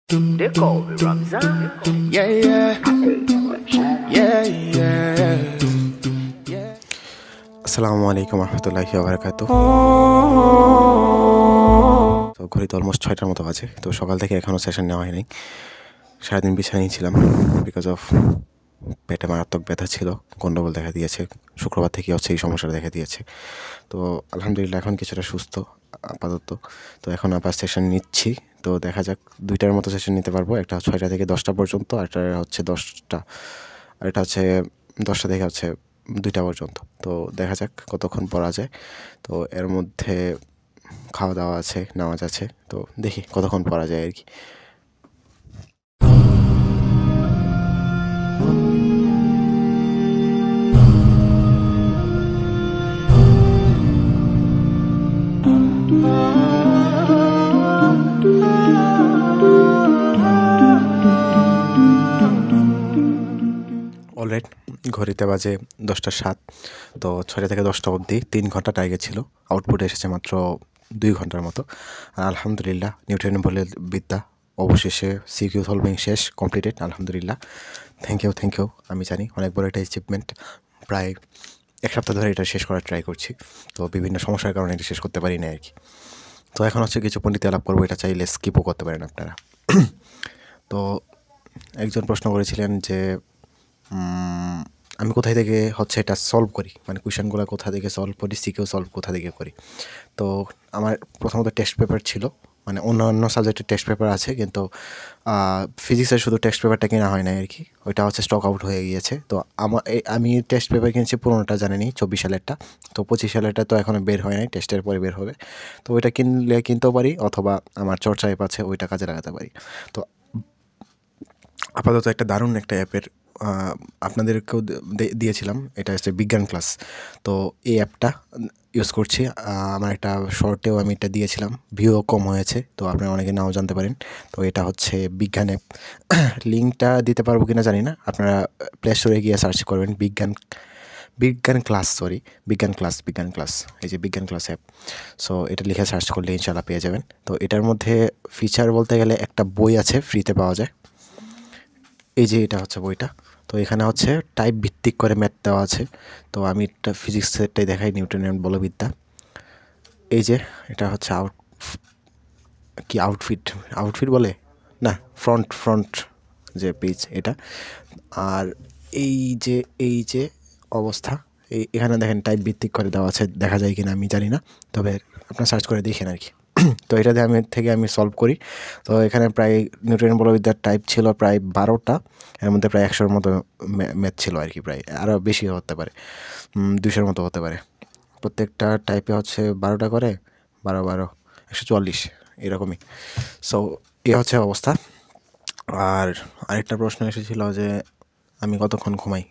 They call me Ramzan. Yeah, yeah, yeah, yeah, yeah. আসসালামু আলাইকুম রহমতুল্লাহি ওয়া বারাকাতুহু। তো ঘড়িতে অলমোস্ট 6টার মতো বাজে। তো সকাল থেকে এখনও সেশন নেওয়া হয়নি। সারাদিন বিছানায় ছিলাম বিকজ অফ পেটে মারাত্মক ব্যথা ছিল, গন্ডগোল দেখা দিয়েছে। শুক্রবার থেকে হচ্ছে এই সমস্যাটা দেখা দিয়েছে। তো আলহামদুলিল্লাহ এখন কিছুটা সুস্থ আপাতত। তো এখন আবার সেশন নিচ্ছি। তো দেখা যাক, 2টার মতো সেশন নিতে পারবো। একটা 6টা থেকে 10টা পর্যন্ত, আর একটা হচ্ছে 10টা, আর এটা হচ্ছে 10টা থেকে হচ্ছে 2টা পর্যন্ত। তো দেখা যাক কতক্ষণ পড়া যায়। তো এর মধ্যে খাওয়া দাওয়া আছে, নামাজ আছে। তো দেখি কতক্ষণ পড়া যায় আর কি। অলরাইট, ঘড়িতে বাজে 10টা 7। তো 6টা থেকে 10টা অবধি 3 ঘন্টা টার্গেট ছিল। আউটপুট এসেছে মাত্র 2 ঘন্টার মতো। আর আলহামদুলিল্লাহ, নিউটনের বলের বিদ্যা অবশেষে সিকিউ সলভিং শেষ, কমপ্লিটেড। আলহামদুলিল্লাহ, থ্যাংক ইউ। আমি জানি অনেক বড় একটা অ্যাচিভমেন্ট। প্রায় 1 সপ্তাহ ধরে এটা শেষ করার ট্রাই করছি। তো বিভিন্ন সমস্যার কারণে এটা শেষ করতে পারি না আর কি। তো এখন হচ্ছে কিছু পণ্ডিত আলাপ করবো, এটা চাইলে স্কিপও করতে পারেন আপনারা। তো একজন প্রশ্ন করেছিলেন যে আমি কোথায় থেকে হচ্ছে এটা সলভ করি, মানে কোয়েশনগুলো কোথা থেকে সলভ করি, সিকিউ সলভ কোথা থেকে করি। তো আমার প্রথমত টেস্ট পেপার ছিল, মানে অন্য সাবজেক্টের টেস্ট পেপার আছে, কিন্তু ফিজিক্সের শুধু টেক্সট পেপারটা কেনা হয় না আর কি। ওইটা হচ্ছে স্টক আউট হয়ে গিয়েছে। তো আমি টেস্ট পেপার কিনেছি, পুরোনোটা জানেনি, 24 সালেরটা। তো 25 সালেরটা তো এখনও বের হয় নাই, টেস্টের পরে বের হবে। তো ওইটা কিনতেও পারি, অথবা আমার চর্চা অ্যাপ আছে, ওইটা কাজে লাগাতে পারি। তো আপাতত একটা দারুণ একটা অ্যাপের আপনাদেরকেও দিয়েছিলাম, এটা হচ্ছে বিজ্ঞান ক্লাস। তো এই অ্যাপটা ইউজ করছি। আমার একটা শর্টেও আমি এটা দিয়েছিলাম, ভিউও কম হয়েছে। তো আপনারা অনেকে নাও জানতে পারেন। তো এটা হচ্ছে বিজ্ঞান অ্যাপ। লিঙ্কটা দিতে পারবো কিনা জানি না, আপনারা প্লে স্টোরে গিয়ে সার্চ করবেন বিজ্ঞান ক্লাস, এই যে বিজ্ঞান ক্লাস অ্যাপ। সো এটা লিখে সার্চ করলে ইনশাআল্লাহ পেয়ে যাবেন। তো এটার মধ্যে ফিচার বলতে গেলে একটা বই আছে, ফ্রিতে পাওয়া যায়। এই যে এটা হচ্ছে বইটা। তো এখানে হচ্ছে টাইপ ভিত্তিক করে ম্যাথ দেওয়া আছে। তো আমি একটা ফিজিক্সেরটাই দেখাই, নিউটনের বলবিদ্যা। এই যে এটা হচ্ছে আউটফিট বলে না, ফ্রন্ট যে পেজ এটা। আর এই যে অবস্থা, এখানে দেখেন টাইপ ভিত্তিক করে দেওয়া আছে, দেখা যায় কিনা আমি জানি না, তবে আপনার সার্চ করে দেখেন আর কি। তো এটাতে আমি সলভ করি। তো এখানে প্রায় নিউটনের বলবিদ্যার টাইপ ছিল প্রায় 12টা, এর মধ্যে প্রায় 100-র মতো ম্যাথ ছিল আর কি। প্রায় আরও বেশি হতে পারে, 200-র মতো হতে পারে। প্রত্যেকটা টাইপে হচ্ছে 12টা করে, 12 144 এরকমই। সো এ হচ্ছে অবস্থা। আর আরেকটা প্রশ্ন এসেছিল যে আমি কতক্ষণ ঘুমাই।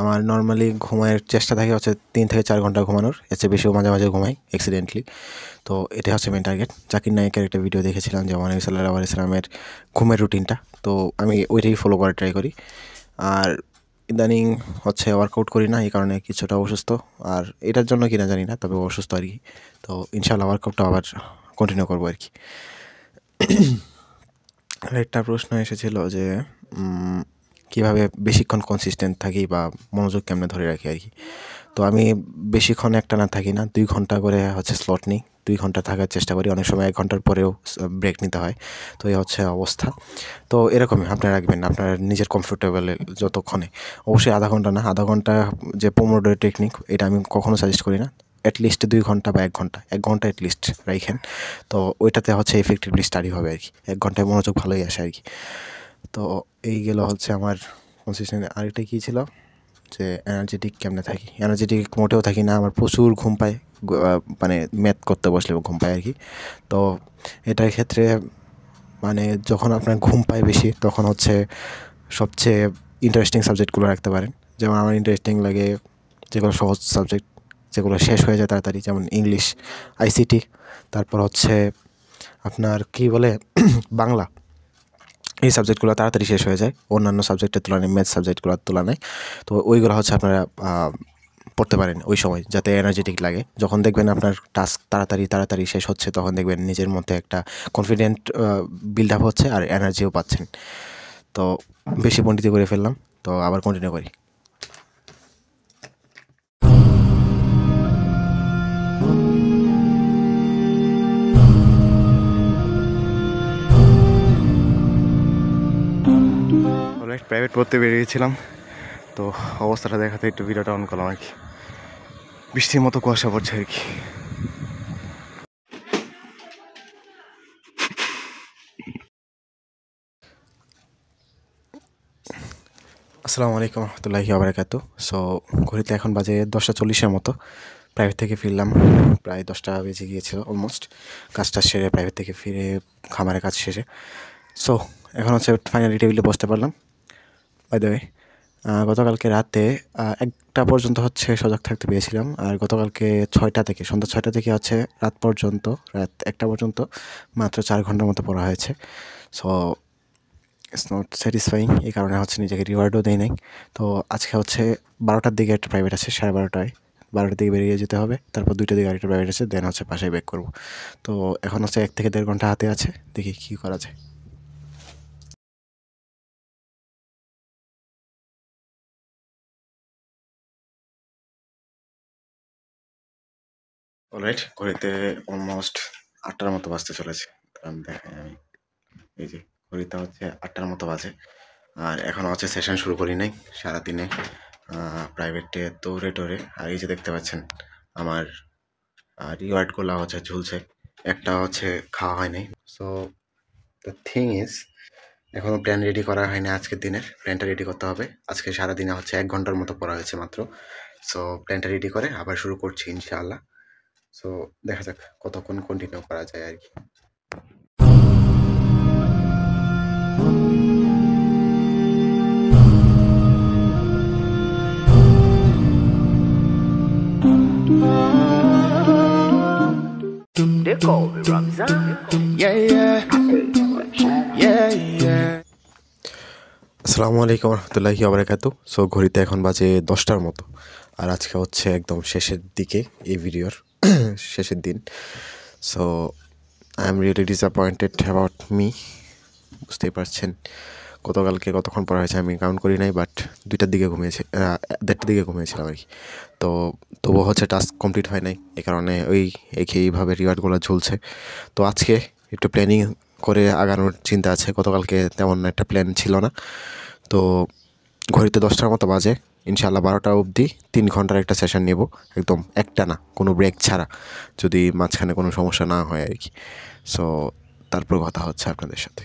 আমার নর্মালি ঘুমানোর চেষ্টা থাকে হচ্ছে 3 থেকে 4 ঘন্টা ঘুমানোর, এর চেয়ে বেশিও মাঝে মাঝে ঘুমাই অ্যাক্সিডেন্টলি। তো এটা হচ্ছে মেন টার্গেট। জাকির নায়েকের একটা ভিডিও দেখেছিলাম যে নবী সাল্লাল্লাহু আলাইহি ওয়াসাল্লামের ঘুমের রুটিনটা, তো আমি ওইটাই ফলো করার ট্রাই করি। আর ইদানিং হচ্ছে ওয়ার্কআউট করি না, এই কারণে কিছুটা অসুস্থ। আর এটার জন্য কিনা জানি না, তবে অসুস্থ আর কি। তো ইনশাআল্লাহ ওয়ার্কআউটটা আবার কন্টিনিউ করবো আর কি। আরেকটা প্রশ্ন এসেছিল যে কীভাবে বেশিক্ষণ কনসিস্টেন্ট থাকি বা মনোযোগ কেমনে ধরে রাখি আর কি। তো আমি বেশিক্ষণ একটানা থাকি না, 2 ঘন্টা করে হচ্ছে স্লট নিই, 2 ঘন্টা থাকার চেষ্টা করি। অনেক সময় 1 ঘন্টার পরেও ব্রেক নিতে হয়। তো এই হচ্ছে অবস্থা। তো এরকমই আপনারা রাখবেন আপনার নিজের কমফোর্টেবলে যতক্ষণে। অবশ্যই আধা ঘন্টা না, আধা ঘন্টা যে পোমোডোরো টেকনিক, এটা আমি কখনো সাজেস্ট করি না। অ্যাটলিস্ট 2 ঘন্টা বা 1 ঘন্টা, 1 ঘন্টা অ্যাটলিস্ট রাখেন। তো ওইটাতে হচ্ছে এফেক্টিভলি স্টাডি হবে আর কি। 1 ঘন্টায় মনোযোগ ভালোই আসে আর কি। তো এই গেল হচ্ছে আমার কনসিস্টেন্ট। আরেকটা কী ছিল যে এনার্জেটিক কেমনে থাকি। এনার্জেটিক মোটেও থাকি না, আমার প্রচুর ঘুম পায়, মানে ম্যাথ করতে বসলে ঘুম পায় আর কি। তো এটার ক্ষেত্রে মানে যখন আপনার ঘুম পায় বেশি, তখন হচ্ছে সবচেয়ে ইন্টারেস্টিং সাবজেক্টগুলো রাখতে পারেন। যেমন আমার ইন্টারেস্টিং লাগে যেগুলো সহজ সাবজেক্ট, যেগুলো শেষ হয়ে যায় তাড়াতাড়ি, যেমন ইংলিশ, আইসিটি, তারপর হচ্ছে আপনার কী বলে বাংলা। এই সাবজেক্টগুলো তাড়াতাড়ি শেষ হয়ে যায় অন্যান্য সাবজেক্টের তুলনায়, ম্যাথ সাবজেক্টগুলোর তুলনায়। তো ওইগুলো হচ্ছে আপনারা পড়তে পারেন ওই সময়, যাতে এনার্জেটিক লাগে। যখন দেখবেন আপনার টাস্ক তাড়াতাড়ি শেষ হচ্ছে, তখন দেখবেন নিজের মধ্যে একটা কনফিডেন্ট বিল্ড আপ হচ্ছে আর এনার্জিও পাচ্ছেন। তো বেশি পণ্ডিতি করে ফেললাম, তো আবার কন্টিনিউ করি। প্রাইভেট পড়তে বেরিয়েছিলাম, তো অবস্থাটা দেখাতে একটু ভিডিওটা অন করলাম আর কি। বৃষ্টির মতো কুয়াশা পড়ছে আর কি। আসসালামু আলাইকুম রহমতুল্লাহি ওয়া বারাকাতুহু। সো ঘড়িতে এখন বাজে 10:40-এর মতো। প্রাইভেট থেকে ফিরলাম, প্রায় 10টা বেজে গিয়েছিল অলমোস্ট। কাজটা সেরে প্রাইভেট থেকে ফিরে খামারের কাজ শেষে সো এখন হচ্ছে ফাইনালি টেবিলে বসতে পারলাম। বাই দ্য ওয়ে, গতকালকে রাতে 1টা পর্যন্ত হচ্ছে সজাগ থাকতে পেরেছিলাম, আর গতকালকে 6টা থেকে সন্ধ্যা 6টা থেকে হচ্ছে রাত 1টা পর্যন্ত মাত্র 4 ঘন্টার মতো পড়া হয়েছে। সো ইটস নট স্যাটিসফাইং, এই কারণে হচ্ছে নিজেকে রিওয়ার্ডও দেয় নাই। তো আজকে হচ্ছে 12টার দিকে একটা প্রাইভেট আছে, 12:30টায় 12টার দিকে বেরিয়ে যেতে হবে। তারপর 2টার দিকে আরেকটা প্রাইভেট আছে, দেন হচ্ছে বাসায় ব্যাক করবো। তো এখন হচ্ছে 1 থেকে 1.5 ঘন্টা হাতে আছে, দেখি কী করা যায়। অলরাইট, ঘড়িতে অলমোস্ট 8টার মতো বাজতে চলেছে। কারণ দেখেন আমি এই যে ঘড়িতে হচ্ছে 8টার মতো বাজে, আর এখনও হচ্ছে সেশন শুরু করি নাই। সারাদিনে প্রাইভেটে দৌড়ে টোরে, আর এই যে দেখতে পাচ্ছেন আমার রিওয়ার্ডগুলো হচ্ছে ঝুলছে, একটা হচ্ছে খাওয়া হয়নি। সো দ্য থিং ইজ, এখনও প্ল্যান রেডি করা হয়নি। আজকের দিনের প্ল্যানটা রেডি করতে হবে। আজকে সারাদিনে হচ্ছে 1 ঘন্টার মতো পড়া হয়েছে মাত্র। সো প্ল্যানটা রেডি করে আবার শুরু করছি ইনশাআল্লাহ। সো দেখা যাক কতক্ষণ কন্টিনিউ করা যায় আর কি। They call me Ramzan. Yeah, yeah, yeah, yeah. আসসালামু আলাইকুম রহমতুল্লাহি ওয়া বারাকাতুহু। সো ঘড়িতে এখন বাজে 10টার মতো, আর আজকে হচ্ছে একদম শেষের দিকে, এই ভিডিওর শেষের দিন। So I am really disappointed about me. বুঝতেই পারছেন গতকালকে কতক্ষণ পড়া হয়েছে আমি কাউন্ট করি নাই, বাট 2টার দিকে ঘুমিয়েছি, 1:30টার দিকে ঘুমিয়েছিলাম আর কি। তো তবুও হচ্ছে টাস্ক কমপ্লিট হয় নাই, এই কারণে এইভাবে রিওয়ার্ডগুলো ঝুলছে। তো আজকে একটু প্ল্যানিং করে আগানোর চিন্তা আছে। গতকালকে তেমন একটা প্ল্যান ছিল না। তো ঘড়িতে 10টার মতো বাজে, ইনশাআল্লাহ 12টা অবধি 3 ঘন্টার একটা সেশন নেব, একদম একটানা, কোনো ব্রেক ছাড়া, যদি মাঝখানে কোনো সমস্যা না হয় আর কি। সো তারপর কথা হচ্ছে আপনাদের সাথে।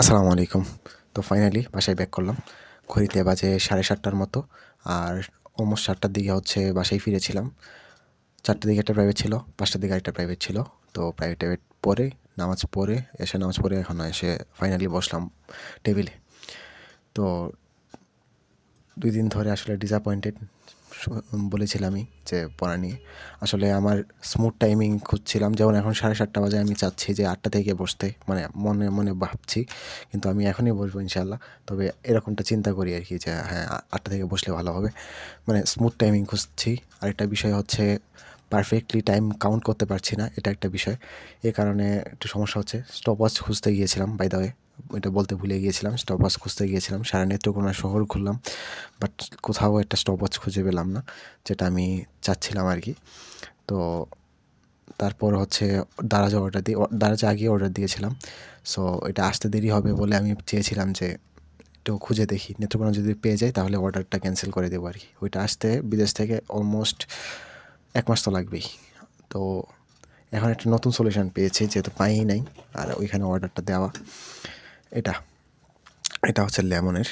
আসসালামু আলাইকুম। তো ফাইনালি বাসায় ব্যাক করলাম। ঘড়িতে বাজে 7:30টার মতো, আর অলমোস্ট 7টার দিকে হচ্ছে বাসায় ফিরেছিলাম। 4টার দিকে একটা প্রাইভেট ছিল, 5টার দিকে আরেকটা প্রাইভেট ছিল। তো প্রাইভেট পরে নামাজ পড়ে এখন এসে ফাইনালি বসলাম টেবিলে। তো 2 দিন ধরে আসলে ডিসঅ্যাপয়েন্টেড বলেছিলামই যে পড়া নিয়ে। আসলে আমার স্মুথ টাইমিং খুঁজছিলাম, যেমন এখন 7:30 বাজে, আমি চাচ্ছি যে 8টা থেকে বসতে, মানে মনে মনে ভাবছি, কিন্তু আমি এখনই বসবো ইনশাআল্লাহ। তবে এরকমটা চিন্তা করি আর কি, যে হ্যাঁ 8টা থেকে বসলে ভালো হবে, মানে স্মুথ টাইমিং খুঁজছি। আরেকটা বিষয় হচ্ছে পারফেক্টলি টাইম কাউন্ট করতে পারছি না, এটা একটা বিষয়। এই কারণে একটু সমস্যা হচ্ছে। স্টপওয়াচ খুঁজতে গিয়েছিলাম, বাই দ্য ওয়ে এটা বলতে ভুলে গিয়েছিলাম, স্টপওয়াচ খুঁজতে গিয়েছিলাম, সারা নেত্রকোনা শহর ঘুরলাম, বাট কোথাও একটা স্টপওয়াচ খুঁজে পেলাম না, যেটা আমি চাচ্ছিলাম আর কি। তো তারপর হচ্ছে দারাজে আগে অর্ডার দিয়েছিলাম। সো এটা আসতে দেরি হবে বলে আমি চেয়েছিলাম যে একটু খুঁজে দেখি, নেত্রকোনা যদি পেয়ে যাই তাহলে অর্ডারটা ক্যান্সেল করে দেবো আর কি। ওইটা আসতে বিদেশ থেকে অলমোস্ট 1 মাস তো লাগবেই। তো এখন একটা নতুন সলিউশন পেয়েছি, যেহেতু পাইই নাই, আর ওইখানে অর্ডারটা দেওয়া। এটা হচ্ছে লেমনের।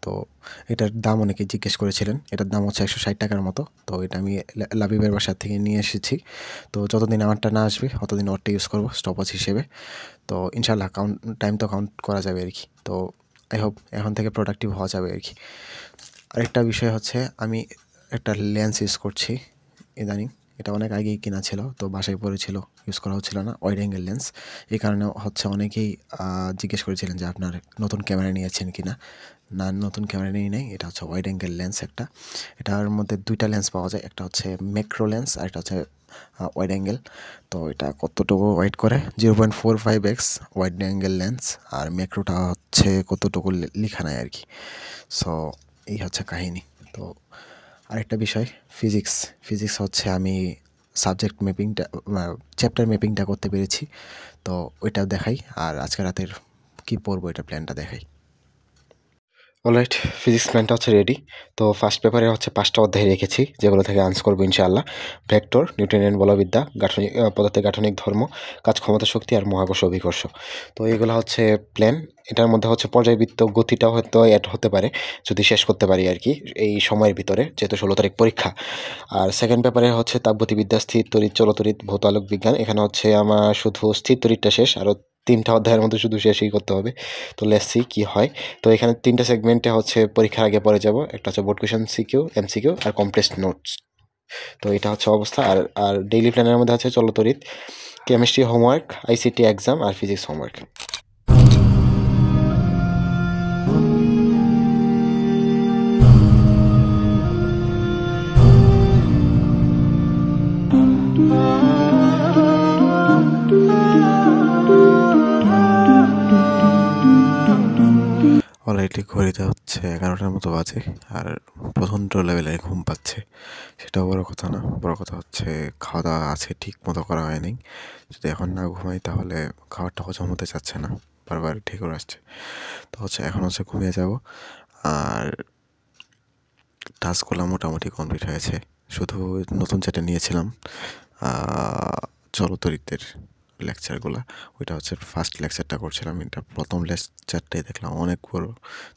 তো এটার দাম অনেকে জিজ্ঞেস করেছিলেন। এটার দাম হচ্ছে 160 টাকার মতো। তো এটা আমি লাবিবের বাসার থেকে নিয়ে এসেছি। তো যতদিন আমারটা না আসবে ততদিন ওরটা ইউজ করবো স্টপওয়াচ হিসেবে। তো ইনশাআল্লাহ টাইম তো কাউন্ট করা যাবে আর কি। তো আই হোপ এখন থেকে প্রোডাক্টিভ হওয়া যাবে আর কি। আরেকটা বিষয় হচ্ছে, আমি একটা লেন্স ইউজ করছি ইদানিং। এটা অনেক আগেই কেনা ছিল, তো বাসায় পড়েছিল, ইউজ করা হচ্ছিল না। ওয়াইড অ্যাঙ্গেল লেন্স, এই কারণে হচ্ছে অনেকেই জিজ্ঞেস করেছিলেন যে আপনার নতুন ক্যামেরা নিয়েছেন কি না। না, নতুন ক্যামেরা নিয়ে নেই। এটা হচ্ছে ওয়াইড অ্যাঙ্গেল লেন্স একটা। এটার মধ্যে দুইটা লেন্স পাওয়া যায়, একটা হচ্ছে ম্যাক্রো লেন্স আর একটা হচ্ছে ওয়াইড অ্যাঙ্গেল। তো এটা কতটুকু ওয়াইড করে 0.45x ওয়াইড অ্যাঙ্গেল লেন্স, আর ম্যাক্রোটা হচ্ছে কতটুকু লেখা নাই আর কি। সো এই হচ্ছে কাহিনী। তো আরেকটা বিষয়, ফিজিক্স হচ্ছে আমি সাবজেক্ট ম্যাপিংটা, চ্যাপ্টার ম্যাপিংটা করতে পেরেছি, তো ওইটা দেখাই। আর আজকে রাতের কী পড়বো এটা প্ল্যানটা দেখাই। অলরাইট, ফিজিক্স প্ল্যানটা হচ্ছে রেডি। তো ফার্স্ট পেপারে হচ্ছে 5টা অধ্যায় রেখেছি, যেগুলো থেকে আনসার করবো ইনশাআল্লাহ। ভেক্টর, নিউটনিয়ান বলবিদ্যা, গাঠনিক পদার্থের গাঠনিক ধর্ম, কাজ ক্ষমতা শক্তি আর মহাকর্ষ অভিকর্ষ। তো এগুলো হচ্ছে প্ল্যান। এটার মধ্যে হচ্ছে পর্যায়বৃত্ত গতিটাও হয়তো অ্যাড হতে পারে যদি শেষ করতে পারি আর কি এই সময়ের ভিতরে, যেহেতু 16 তারিখ পরীক্ষা। আর সেকেন্ড পেপারে হচ্ছে তাপগতিবিদ্যা, স্থির তড়িৎ, চলতড়িৎ, ভৌত আলোক বিজ্ঞান। এখানে হচ্ছে আমার শুধু স্থির তড়িৎটা শেষ, আরও 3টা অধ্যায়ের মধ্যে শুধু শেষই করতে হবে। তো লেটস সি কী হয়। তো এখানে 3টা সেগমেন্টে হচ্ছে পরীক্ষার আগে পরে যাব। একটা হচ্ছে বোর্ড কোয়েশন সিকিউ, এমসিকিউ আর কমপ্লেক্স নোটস। তো এটা হচ্ছে অবস্থা। আর ডেইলি প্ল্যানের মধ্যে আছে চলতড়িৎ, কেমিস্ট্রি হোমওয়ার্ক, আইসিটি এক্সাম আর ফিজিক্স হোমওয়ার্ক। অলরেডি ঘড়িতে হচ্ছে 11টার মতো বাজে, আর প্রচণ্ড লেভেলের ঘুম পাচ্ছে। সেটাও বড় কথা না, বড় কথা হচ্ছে খাওয়া দাওয়া আছে ঠিক মতো করা হয়নি। যদি এখন না ঘুমাই তাহলে খাবারটা হজম হতে চাচ্ছে না, বারবার ঠিক করে আসছে। তো হচ্ছে এখন হচ্ছে ঘুমিয়ে যাব। আর টাস্কগুলো মোটামুটি কমপ্লিট হয়েছে, শুধু নতুন যেটা নিয়েছিলাম চলতরিতের লেকচারগুলো, ওইটা হচ্ছে ফার্স্ট লেকচারটা করছিলাম। এটা প্রথম লেকচারটাই দেখলাম অনেক বড়,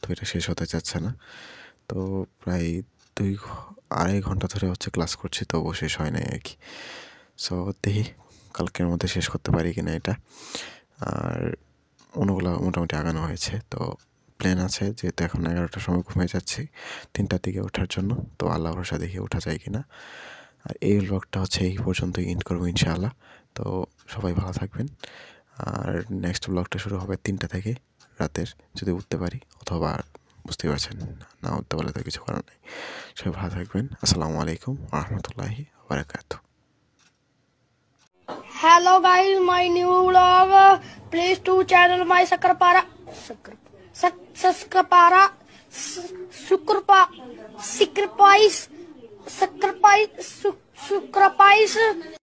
তো এটা শেষ হতে চাচ্ছে না। তো প্রায় 2-2.5 ঘন্টা ধরে হচ্ছে ক্লাস করছি, তবুও শেষ হয় নাই আর কি। সো দেখি কালকের মধ্যে শেষ করতে পারি কিনা এটা। আর অন্যগুলো মোটামুটি আগানো হয়েছে। তো প্ল্যান আছে, যেহেতু এখন 11টার সময় ঘুমিয়ে যাচ্ছি, 3টার দিকে ওঠার জন্য। তো আল্লাহ ভরসা দেখি ওঠা যায় কিনা। আর এই ব্লগটা হচ্ছে এই পর্যন্তই এন্ড করবো ইনশাআল্লাহ। তো সবাই ভালো থাকবেন। আর নেক্সট ব্লগটা শুরু হবে 3টা থেকে রাতের, যদি উঠতে পারি, অথবা বুঝতে পারছেন না উঠতে পারলে তো কিছু করার নেই। সবাই ভালো থাকবেন। আসসালামু আলাইকুম ওয়া রাহমাতুল্লাহি ওয়া বারাকাতুহু। Hello guys, my new vlog. Please to channel my Sakrapara. Sakrapara. Sacrifice.